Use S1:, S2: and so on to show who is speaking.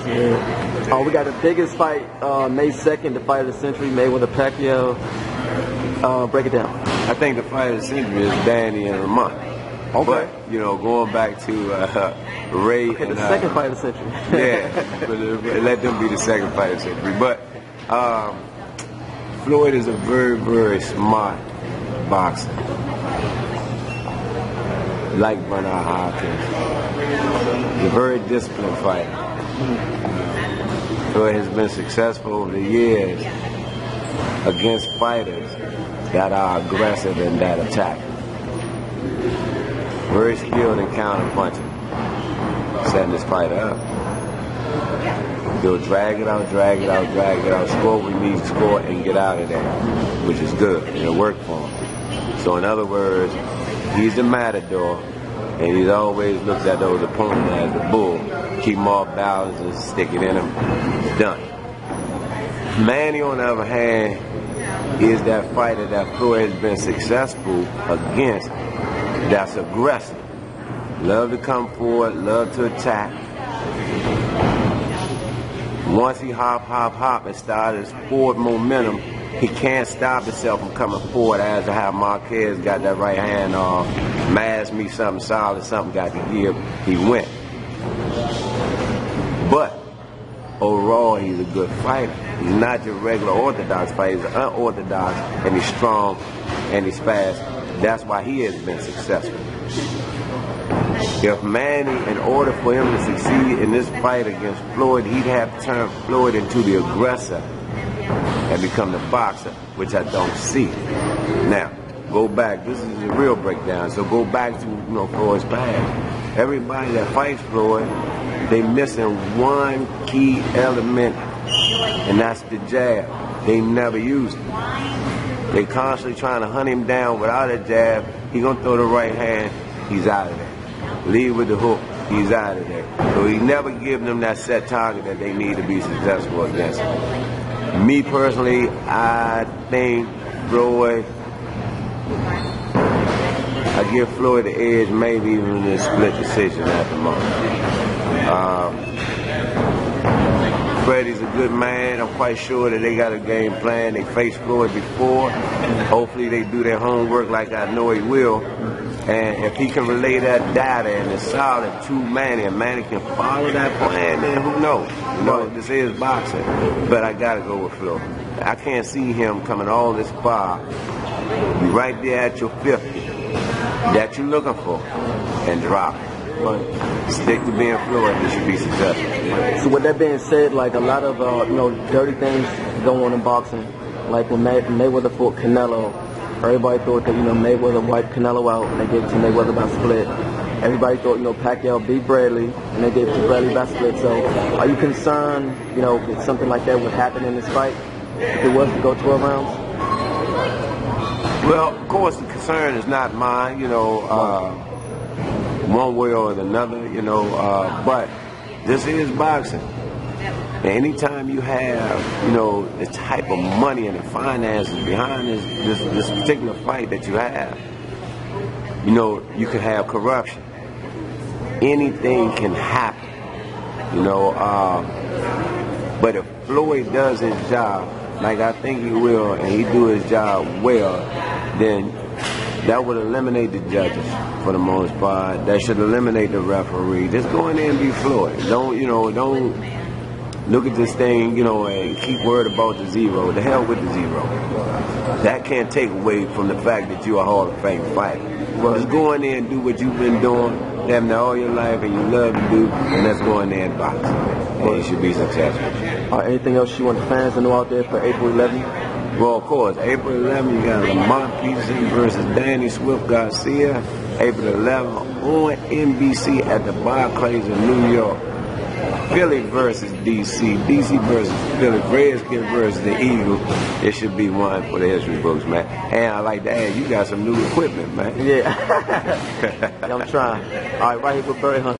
S1: Yeah. Oh, we got the biggest fight, May 2nd, the fight of the century, Mayweather Pacquiao. Break it down.
S2: I think the fight of the century is Danny and Lamont.
S1: Okay.
S2: But, going back to Ray
S1: okay,
S2: and...
S1: the second fight of the century.
S2: Yeah, but let them be the second fight of the century. But Floyd is a very, very smart boxer. Like Bernard Hopkins. He's a very disciplined fighter. Floyd has been successful over the years against fighters that are aggressive and that attack. Very skilled in counter punching, setting this fighter up. They'll drag it out, score what we need to score, and get out of there, which is good. It'll work for him. So in other words, he's the matador, and he's always looks at those opponents as the bull. Keep them off balance and stick it in him. It's done. Manny, on the other hand, is that fighter that Floyd has been successful against, that's aggressive. Love to come forward, love to attack. Once he hop and start his forward momentum, he can't stop himself from coming forward, as to how Marquez got that right hand on, masked me something solid, something got to give, he went. But overall, he's a good fighter. He's not your regular orthodox fighter. He's unorthodox, and he's strong, and he's fast. That's why he has been successful. If Manny, in order for him to succeed in this fight against Floyd, he'd have to turn Floyd into the aggressor and become the boxer, which I don't see. Now, go back. This is the real breakdown. So go back to Floyd's past. Everybody that fights Floyd, they missing one key element, and that's the jab. They never use it. They constantly trying to hunt him down without a jab. He gonna throw the right hand, he's out of there. Lead with the hook, he's out of there. So he never gives them that set target that they need to be successful against him. Me personally, I think Floyd, I give Floyd the edge, maybe even in a split decision at the moment. Freddie's a good man. I'm quite sure that they got a game plan. They faced Floyd before. Hopefully they do their homework like I know he will. And if he can relay that data and it's solid to Manny, and Manny can follow that plan, then who knows? This is boxing. But I got to go with Floyd. I can't see him coming all this far, be right there at your 50 that you're looking for, and drop it. Stick to being Floyd, you should be successful.
S1: So with that being said, like a lot of dirty things go on in boxing. Like when Mayweather fought Canelo, everybody thought that Mayweather wiped Canelo out and they gave it to Mayweather by split. Everybody thought Pacquiao beat Bradley and they gave it to Bradley by split. So are you concerned that something like that would happen in this fight if it was to go 12 rounds?
S2: Well, of course the concern is not mine. One way or another, but this is boxing. And anytime you have, the type of money and the finances behind this particular fight that you have, you can have corruption. Anything can happen, but if Floyd does his job, like I think he will, and he do his job well, then that would eliminate the judges for the most part. That should eliminate the referee. Just go in there and be Floyd. Don't look at this thing, and keep worried about the zero. The hell with the zero. That can't take away from the fact that you're a Hall of Fame fighter. Just go in there and do what you've been doing, damn near all your life, and you love to do, and let's go in there and box. And you should be successful.
S1: Anything else you want the fans to know out there for April 11th?
S2: Well, of course, April 11th, you got Lamont Peterson versus Danny Swift Garcia. April 11th on NBC at the Barclays in New York. Philly versus DC. DC versus Philly. Redskins versus the Eagles. It should be one for the history books, man. And I like to add, you got some new equipment, man.
S1: Yeah. I'm trying. All right, right here with Bird Hunt.